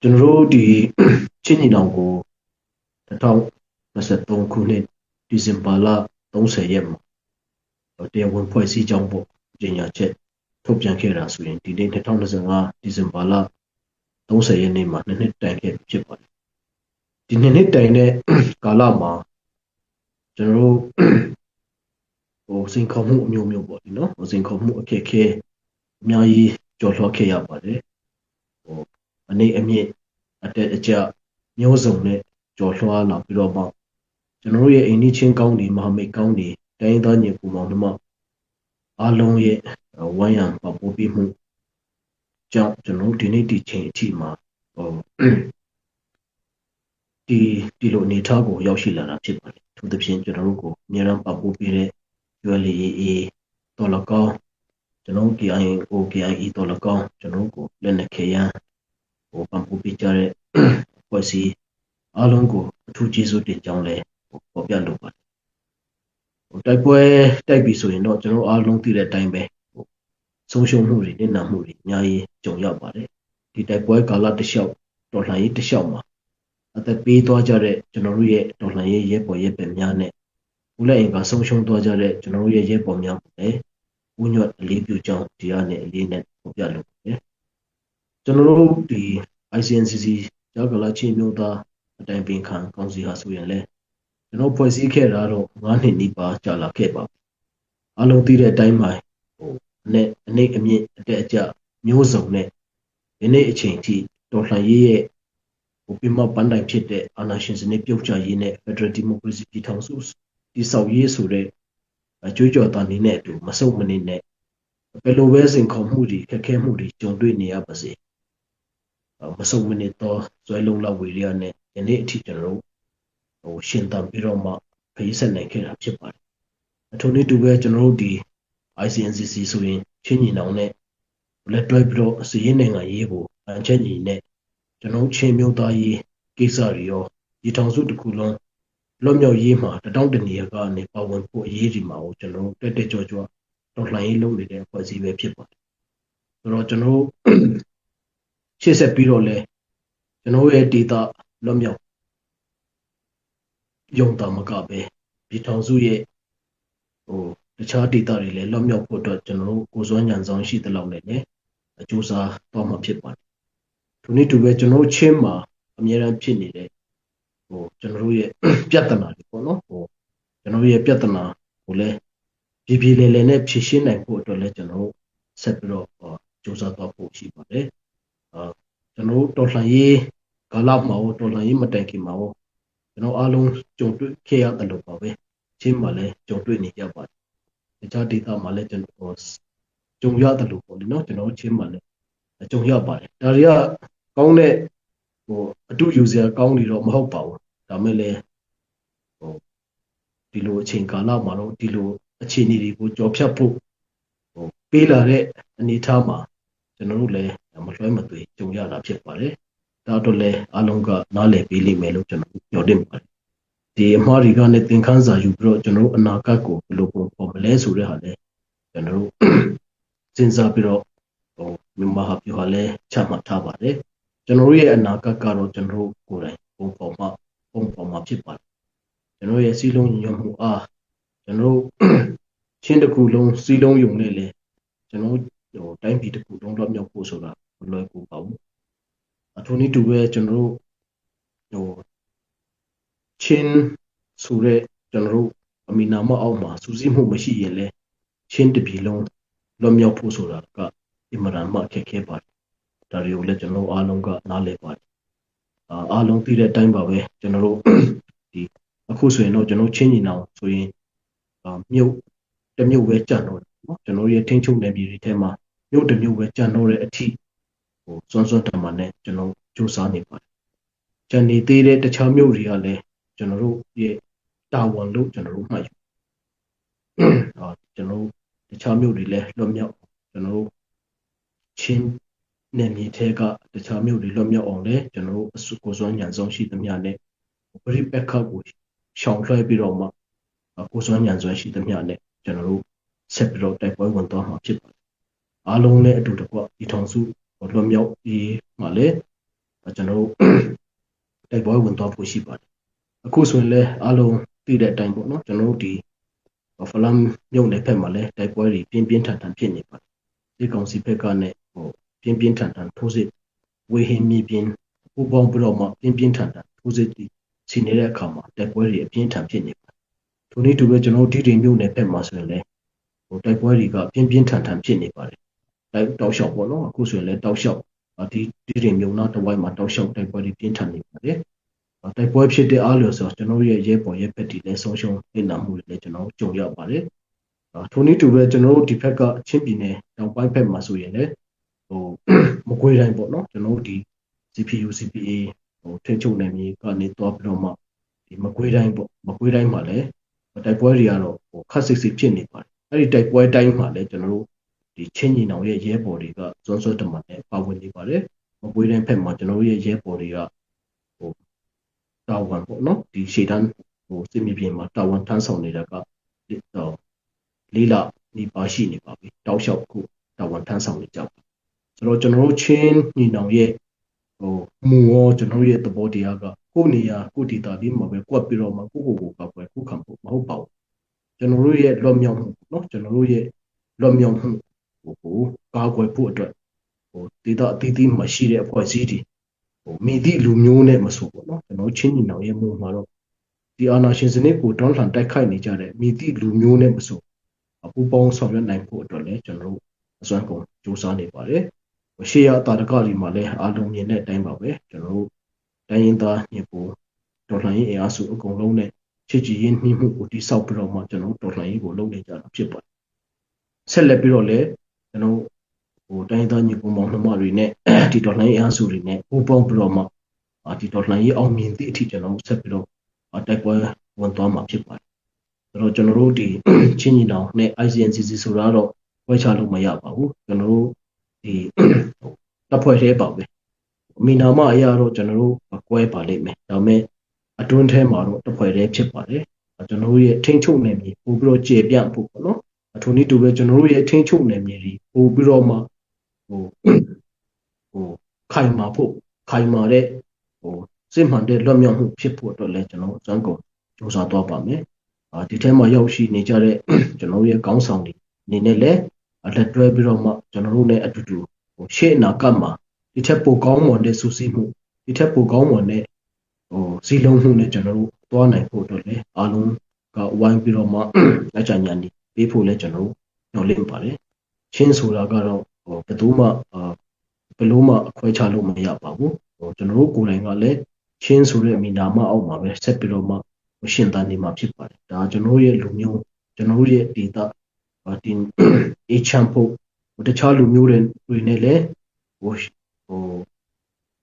ကျွန်တော်တို့ဒီချင်းညီနောင်ကို2023ခုနှစ်ဒီဇင်ဘာလ30ရက်မှာတရားဝင်ဖွဲ့စည်းကြောင်းပေါ့ကြေညာချက်ထုတ်ပြန်ခဲ့တာဆိုရင်ဒီနေ့2025ဒီဇင်ဘာလ30ရက်နေ့မှာနှစ်တိုင်ခဲ့ဖြစ်ပါတယ်ဒီနှစ်တိုင်တဲ့ကာလမှာကျွန်တော်တို့စိန်ခေါ်မှုအမျိုးမျိုးပေါ့ဒီနော်စိန်ခေါ်မှုအခက်အခဲအများကြီးကြော်လွှားခဲ့ရပါတယ်အနေအမြင့်အတက်အကျမျိုးစုံနဲ့ကြော်လွှားလာပြီးတော့မှကျွန်တော်တို့ရဲ့အိမ်နီးချင်းကောင်းတွေမဟာမိတ်ကောင်းတွေတိုင်းသားညီကိုမောင်နှမအားလုံးရဲ့ဝိုင်းရံပံ့ပိုးပေးမှုကြောင့်ကျွန်တော်တို့ဒီနေ့ဒီချိန်အထိမှာဒီလိုအနေထားကိုရောက်ရှိလာတာဖြစ်ပါတယ်သူတို့ဖြင့်ကျွန်တော်တို့ကိုအများအားပံ့ပိုးပေးတဲ့ ULAA တော်လကောင်းကျွန်တော် KIA တော်လကောင်းကျွန်တော်ကိုလက်နက်ခဲယမ်းပံ့ပိုးပေးကြတဲ့ဖွဲ့စည်းအားလုံးကိုအထူးကျေးဇူးတင်ကြောင်းလည်းပေါ်ပြလိုပါတယ်တိုက်ပွဲတိုက်ပြီဆိုရင်တော့ကျွန်တော်အားလုံးသိတဲ့အတိုင်းပဲဆုံးရှုံးမှုတွေနစ်နာမှုတွေအများကြီးကြုံရပါတယ်ဒီတိုက်ပွဲကာလတစ်လျှောက်တော်လှန်ရေးတစ်လျှောက်မှာအသက်ပေးသွားကြတဲ့ကျွန်တော်တို့ရဲ့တော်လှန်ရေးရဲဘော်ရဲဘက်များနဲ့ဦးလက်အင်ကဆုံးရှုံးသွားကြတဲ့ကျွန်တော်တို့ရဲ့ရဲဘော်များကိုလည်းဦးညွတ်အလေးပြုကြောင်းဒီကနေအလေးနဲ့ပေါ်ပြလိုပါတယ်ကျွန်တော်တို့ဒီ ICNCC ကြောက်ကလာချင်းမျိုးသားအတိုင်ပင်ခံကောင်စီဟာဆိုရင်လည်းကျွန်တော်ဖွဲ့စည်းခဲ့တာတော့9နှစ်နီးပါးကြာလာခဲ့ပါပြီအားလုံးသိတဲ့အတိုင်းမှာအနေအမြင့်အတက်အကျမျိုးစုံနဲ့ဒီနေ့အချိန်ထိတော်လှန်ရေးရဲ့ပြမပန်းတိုင်ဖြစ်တဲ့အာဏာရှင်စနစ်ပြုတ်ကျရေးနဲ့ Federal Democracy ပြည်ထောင်စုတည်ဆောက်ရေးဆိုတဲ့အကျိုးကြော်တာနေနဲ့အတူမဆုတ်မနေနဲ့ဘယ်လိုပဲစိန်ခေါ်မှုတွေခက်ခဲမှုတွေကြုံတွေ့နေရပါစေမဆုတ်မနေတော့ဇွဲလုံးလောက်ဝေရနဲ့ဒီနေ့အထိကျွန်တော်တို့ရှင်းတမ်းပြီးတော့မှခရီးဆက်နိုင်ခဲ့တာဖြစ်ပါတယ်အထူးနည်းတူပဲကျွန်တော်တို့ဒီ ICNCC ဆိုရင်ချင်းညီနောင်နဲ့လက်တွဲပြီးတော့စီးရင်နိုင်ငံရေးကိုအန်ချက်ညီနဲ့ကျွန်တော်ချင်းမျိုးသားရေးကိစ္စတွေရောဒီထောင်စုတစ်ခုလုံးလွတ်မြောက်ရေးမှာတောင်းတနေရကနေပါဝင်ဖို့အရေးဒီမှာကိုကျွန်တော်တက်တက်ကြွကြွတော်လှန်ရေးလုပ်နေတဲ့အဖွဲ့အစည်းပဲဖြစ်ပါတယ်ဆိုတော့ကျွန်တော်ရှေ့ဆက်ပြီးတော့လဲကျွန်တော်ရဲ့ဒေတာလွတ်မြောက်ယုံတာမကပဲဒီထောင်စုရဲ့တခြားဒေတာတွေလည်းလွတ်မြောက်ဖို့အတွက်ကျွန်တော်ကိုစွမ်းညံဆောင်ရှိတဲ့လောက်နဲ့လည်းအကျိုးစားတော့မှာဖြစ်ပါတယ်ဒီနေ့တူပဲကျွန်တော်ချင်းမှာအများအားဖြစ်နေတဲ့ကျွန်တော်ရဲ့ပြဿနာတွေပေါ့နော်ကျွန်တော်ရဲ့ပြဿနာကိုလည်းပြေလည်လည်နဲ့ဖြေရှင်းနိုင်ဖို့အတွက်လည်းကျွန်တော်ဆက်ပြီးတော့စူးစမ်းသွားဖို့ရှိပါတယ်ကျွန်တော်တော်လှန်ရေးကာလမှာတော်လှန်ရေးမတိုင်ခင်မှာကျွန်တော်အားလုံးကြုံတွေ့ခဲ့ရတယ်လို့ပါပဲချင်းမှာလည်းကြုံတွေ့နေကြပါတယ်တခြားဒေသမှာလည်းကျွန်တော်ကြုံရတယ်လို့ပေါ့လေနော်ကျွန်တော်ချင်းမှာလည်းကြုံရပါတယ်ဒါတွေကကောင်းတဲ့အတူယူစရာကောင်းနေတော့မဟုတ်ပါဘူးဒါမဲ့လည်းဒီလိုအချိန်ကာလမှာတော့ဒီလိုအခြေအနေတွေကိုကြော်ဖြတ်ဖို့ပေးလာတဲ့အနေအထားမှာကျွန်တော်တို့လည်းမလွှဲမသွေကြုံရတာဖြစ်ပါတယ်ဒါတော့လည်းအားလုံးကနားလည်ပေးလိမ့်မယ်လို့ကျွန်တော်ညှော်တင်ပါတယ်ဒီအမှားတွေကလည်းသင်ခန်းစာယူပြီးတော့ကျွန်တော်တို့အနာဂတ်ကိုဘယ်လိုပုံဖော်မလဲဆိုတဲ့ဟာလည်းကျွန်တော်တို့စဉ်းစားပြီးတော့မြန်မာဟာပြောဟာလည်းချမှတ်ထားပါတယ်ကျွန်တော်ရဲ့အနာဂတ်ကတော့ကျွန်တော်ကိုယ်တိုင်ပုံဖော်မှာဖြစ်ပါတယ်ကျွန်တော်ရဲ့စီးလုံးညွတ်မှုအားကျွန်တော်ချင်းတစ်ခုလုံးစီးလုံးယုံနဲ့လေကျွန်တော်တိုင်းပြည်တစ်ခုလုံးတော့မြောက်ဖို့ဆိုတာမလွယ်ကူပါဘူးအထူးနည်းတူပဲကျွန်တော်ချင်းဆိုတဲ့ကျွန်တော်အမီနာမအောက်မှာစူးစီးမှုမရှိရင်လေချင်းတစ်ပြည်လုံးလွတ်မြောက်ဖို့ဆိုတာကအင်မတန်မှခက်ခဲပါတယ်ဒါတွေကိုလည်းကျွန်တော်အားလုံးကနားလည်ပါတယ်အားလုံးသိတဲ့အတိုင်းပါပဲကျွန်တော်ဒီအခုဆိုရင်တော့ကျွန်တော်ချင်းညီနောင်ဆိုရင်မြို့တစ်မြို့ပဲကြံတော့နော်ကျွန်တော်ရဲ့ထင်းချုံနယ်ပြည်တွေထဲမှာမြို့တစ်မြို့ပဲကြံတော့တဲ့အထိစွန်းတမန်နဲ့ကျွန်တော်စူးစမ်းနေပါတယ်ကြံနေသေးတဲ့တခြားမြို့တွေကလည်းကျွန်တော်တို့ရဲ့တာဝန်လို့ကျွန်တော်တို့မှတ်ယူကျွန်တော်တခြားမြို့တွေလည်းလွတ်မြောက်ကျွန်တော်ချင်းနယ်မြေထဲကတခြားမြို့တွေလွတ်မြောက်အောင်လဲကျွန်တော်အစုကိုစွမ်းညံဆောင်ရှိသမျှနဲ့ပရိပက္ခကိုရှောင်လွှဲပြီးတော့မှကိုစွမ်းညံစွမ်းရှိသမျှနဲ့ကျွန်တော်ဆက်ပြီးတော့တိုက်ပွဲဝင်သွားမှာဖြစ်ပါတယ်အားလုံးလည်းအတူတကွဒီထောင်စုလွတ်မြောက်ပြီးမှလည်း ကျွန်တော်တို့တိုက်ပွဲဝင်သွားဖို့ရှိပါတယ်အခုဆိုရင်လည်းအားလုံးသိတဲ့အတိုင်းပေါ့နော်ကျွန်တော်တို့ဒီဖလမ်မြုပ်နယ်ဖက်မှာလည်းတိုက်ပွဲတွေပြင်းပြင်းထန်ထန်ဖြစ်နေပါတယ်ဒီကောင်စီဘက်ကနဲ့ပြင်းပြင်းထန်ထန်ထိုးစစ်ဝေဟင်မြေပြင်ပူပေါင်းပြီးတော့မှပြင်းပြင်းထန်ထန်ထိုးစစ်စီနေတဲ့အခါမှာတိုက်ပွဲတွေအပြင်းထန်ဖြစ်နေပါတယ်ထိုနည်းတူပဲကျွန်တော်တို့ဒီမြုပ်နယ်ဖက်မှာဆိုရင်လည်းတိုက်ပွဲတွေကပြင်းပြင်းထန်ထန်ဖြစ်နေပါတယ်တောက်လျှောက်ပေါ့နော်အခုဆိုရင်လည်းတောက်လျှောက်ဒီမြုံနာတဝိုင်းမှာတောက်လျှောက်တိုက်ပွဲတွေပြင်းထန်နေပါတယ်တိုက်ပွဲဖြစ်တဲ့အားလျော်ဆိုကျွန်တော်ရဲ့ရဲပေါ်ရဲဘက်တွေလည်းဆုံးရှုံးနေတာမှုတွေလည်းကျွန်တော်ကြုံရပါတယ်ထိုနည်းတူပဲကျွန်တော်တို့ဒီဘက်ကအချင်းပြည်နယ်တောင်ပိုင်းဘက်မှာဆိုရင်လည်းမကွေးတိုင်းပေါ့နော်ကျွန်တော်တို့ဒီ CPU CPA ထိန်းချုပ်နယ်မြေကနေတော့ပြီးတော့မှဒီမကွေးတိုင်းပေါ့မကွေးတိုင်းမှာလည်းတိုက်ပွဲတွေကတော့ခက်စစ်စစ်ဖြစ်နေပါတယ်အဲ့ဒီတိုက်ပွဲတိုင်းမှာလည်းကျွန်တော်တို့ဒီချင်းညီနောင်ရဲ့ရဲဘော်တွေကစွန်းစွန်းတမန်နဲ့ပါဝင်နေပါတယ်မကွေးတိုင်းဘက်မှာကျွန်တော်တို့ရဲ့ရဲဘော်တွေကတာဝန်ပေါ့နော်ဒီရှေ့တန်းစစ်မြေပြင်မှာတာဝန်ထမ်းဆောင်နေတာကလေးလဒီပါရှိနေပါပြီတောက်လျှောက်ခုတာဝန်ထမ်းဆောင်နေကြပါဆိုတော့ကျွန်တော်တို့ချင်းညီနောင်ရဲ့မူရောကျွန်တော်ရဲ့သဘောတရားကကိုယ်နေရာကိုယ်ဒေတာလေးမှာပဲကွက်ပြီးတော့မှကိုကောက်ပွဲခုခံဖို့မဟုတ်ပါဘူးကျွန်တော်တို့ရဲ့လွတ်မြောက်မှုเนาะကျွန်တော်တို့ရဲ့လွတ်မြောက်မှုကိုကာကွယ်ဖို့အတွက်ဒေတာအသီးသီးမှာရှိတဲ့အဖွဲ့အစည်းတွေမိသည့်လူမျိုးနဲ့မဆိုပေါ့เนาะကျွန်တော်ချင်းညီနောင်ရဲ့မှုမှာတော့ဒီအာဏာရှင်စနစ်ကိုတောင်းထန်တိုက်ခိုက်နေကြတဲ့မိသည့်လူမျိုးနဲ့မဆိုပူပေါင်းဆောင်ရွက်နိုင်ဖို့အတွက်လည်းကျွန်တော်တို့အစွမ်းကုန်စူးစမ်းနေပါတယ်ရှေးရတာတကတွေမှာလည်းအားလုံးမြင်တဲ့အတိုင်းပါပဲကျွန်တော်တို့တိုင်းရင်းသားညီကိုတော်လှန်ရေးအင်အားစုအကုန်လုံးနဲ့ချစ်ကြည်ရင်းနှီးမှုကိုတိဆောက်ပြီးတော့မှကျွန်တော်တော်လှန်ရေးကိုလုပ်နေကြတာဖြစ်ပါတယ်ဆက်လက်ပြီးတော့လည်းကျွန်တော်တိုင်းရင်းသားညီကိုမောင်နှမတွေနဲ့ဒီတော်လှန်ရေးအင်အားစုတွေနဲ့ပူးပေါင်းပြီးတော့မှဒီတော်လှန်ရေးအောင်မြင်သည့်အထိကျွန်တော်ဆက်ပြီးတော့တိုက်ပွဲဝင်သွားမှာဖြစ်ပါတယ်ဆိုတော့ကျွန်တော်တို့ဒီချင်းညီနောင်နဲ့ ICNCC ဆိုတာတော့ဝဲချလို့မရပါဘူးကျွန်တော်တို့ဒီတပ်ဖွဲ့သေးပါပဲမိနာမအရာတော့ကျွန်တော်တို့ကွဲပါလိမ့်မယ်ဒါပေမဲ့အတွင်းထဲမှာတော့တပ်ဖွဲ့သေးဖြစ်ပါတယ်ကျွန်တော်တို့ရဲ့ထိန်းချုပ်နယ်မြေပို့ပြီးတော့ကျေပြန့်ဖို့ပေါ့နော်အထူးနည်းတူပဲကျွန်တော်တို့ရဲ့ထိန်းချုပ်နယ်မြေတွေပို့ပြီးတော့မှခိုင်မာဖို့ခိုင်မာတဲ့စစ်မှန်တဲ့လွတ်မြောက်မှုဖြစ်ဖို့အတွက်လည်းကျွန်တော်အစမ်းကုန်စူးစမ်းသွားပါမယ်ဒီထဲမှာရောက်ရှိနေကြတဲ့ကျွန်တော်ရဲ့ခေါင်းဆောင်တွေအနေနဲ့လည်းလက်တွဲပြီးတော့မှကျွန်တော်တို့နဲ့အတူတူရှေ့အနာဂတ်မှာဒီထက်ပိုကောင်းမွန်တဲ့စုစည်းမှုဒီထက်ပိုကောင်းမွန်တဲ့စီလုံးမှုနဲ့ကျွန်တော်တို့သွားနိုင်ဖို့အတွက်လည်းအားလုံးကဝိုင်းပြီးတော့မှအကြံဉာဏ်တွေပေးဖို့လည်းကျွန်တော်တို့ညှော်လင့်ပါတယ်ချင်းဆိုတာကတော့ဘယ်သူမှဘယ်လိုမှအခွဲခြားလို့မရပါဘူးကျွန်တော်တို့ကိုယ်တိုင်ကလည်းချင်းဆိုတဲ့မိနာမအောက်မှာပဲဆက်ပြီးတော့မှရှင်သန်နေမှာဖြစ်ပါတယ်ဒါကျွန်တော်ရဲ့လူမျိုးကျွန်တော်ရဲ့ဒေတာဒီအချမ်ဖို့တခြားလူမျိုးတွေနဲ့လည်း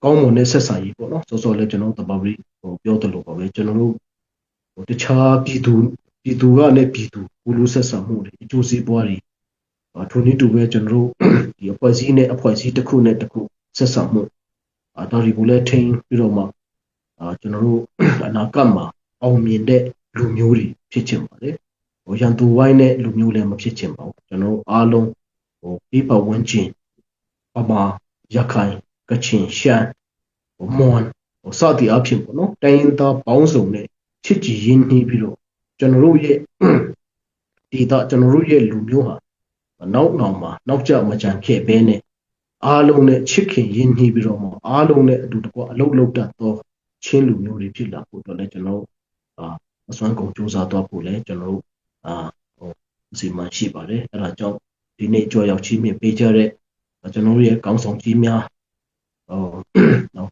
ကောင်းမွန်တဲ့ဆက်ဆံရေးပေါ့နော်စောစောလည်းကျွန်တော်တဘာပြီးပြောတယ်လို့ပါပဲကျွန်တော်တို့တခြားပြည်သူကလည်းပြည်သူဘူးလို့ဆက်ဆံမှုတွေအကျိုးစီးပွားတွေထိုနည်းတူပဲကျွန်တော်တို့ဒီအဖွဲ့အစည်းနဲ့အဖွဲ့အစည်းတစ်ခုနဲ့တစ်ခုဆက်ဆံမှုဒါတွေကိုလည်းထိန်းပြီးတော့မှကျွန်တော်တို့အနာဂတ်မှာအောင်မြင်တဲ့လူမျိုးတွေဖြစ်ချင်ပါတယ်ရန်သူဝိုင်းတဲ့လူမျိုးလည်းမဖြစ်ချင်ပါဘူးကျွန်တော်အားလုံးပြည်ပဝန်းကျင်အမရခိုင်ကချင်ရှမ်းမွန်စသည်အဖြစ်ပေါ့နော်တိုင်းရင်းသားပေါင်းစုံနဲ့ချစ်ကြည်ရင်းနှီးပြီးတော့ကျွန်တော်တို့ရဲ့ကျွန်တော်တို့ရဲ့လူမျိုးဟာနောက်ကျမကြံခဲ့ဘဲနဲ့အားလုံးနဲ့ချစ်ခင်ရင်းနှီးပြီးတော့မှအားလုံးနဲ့အတူတကွအလုပ်လုပ်တတ်သောချင်းလူမျိုးတွေဖြစ်လာဖို့တော့လည်းကျွန်တော်အစွမ်းကုန်စူးစမ်းသွားဖို့လည်းကျွန်တော်တို့အစီအမံရှိပါတယ်အဲဒါကြောင့်ဒီနေ့ကြော်ရောက်ချီးမြှင့်ပေးကြတဲ့ကျွန်တော်တို့ရဲ့ကောင်းဆောင်ကြီးများ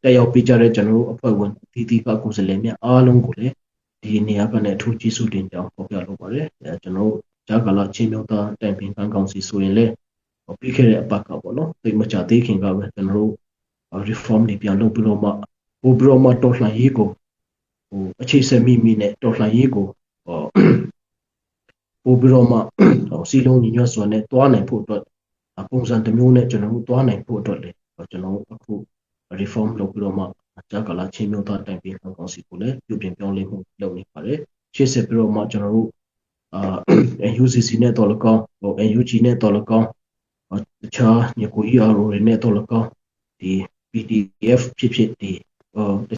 တက်ရောက်ပေးကြတဲ့ကျွန်တော်တို့အဖွဲ့ဝင်တီတီကကိုယ်စားလှယ်များအားလုံးကိုလည်းဒီနေရာကနေအထူးကျေးဇူးတင်ကြောင်းဖော်ပြလိုပါတယ်ကျွန်တော်တို့ဂျာကာလာချင်းမျိုးသားတိုင်ပင်ကောင်စီဆိုရင်လည်းပြီးခဲ့တဲ့အပတ်ကပေါ့နော်သိမချသေးခင်ကပဲကျွန်တော်တို့ reform တွေပြန်လုပ်ပြီးတော့မှပို့ပြီးတော့မှတော်လှန်ရေးကိုအခြေဆက်မိနဲ့တော်လှန်ရေးကိုပို့ပြီးတော့မှစီလုံးညီညွတ်စွာနဲ့တွားနိုင်ဖို့အတွက်ပုံစံတစ်မျိုးနဲ့ကျွန်တော်တို့တွားနိုင်ဖို့အတွက်လည်းကျွန်တော်အခု reform လုပ်ပြီးတော့မှဂျာကာလာချင်းမျိုးသားတိုင်ပင်ကောင်စီကိုလည်းပြုပြင်ပြောင်းလဲမှုလုပ်နေပါတယ်ရှေ့ဆက်ပြီးတော့မှကျွန်တော်တို့UCC နဲ့တော်လကောင်း NUG နဲ့တော်လကောင်းတခြားညီကို ERO တွေနဲ့တော်လကောင်းဒီ PDF ဖြစ်ဖြစ်ဒီတ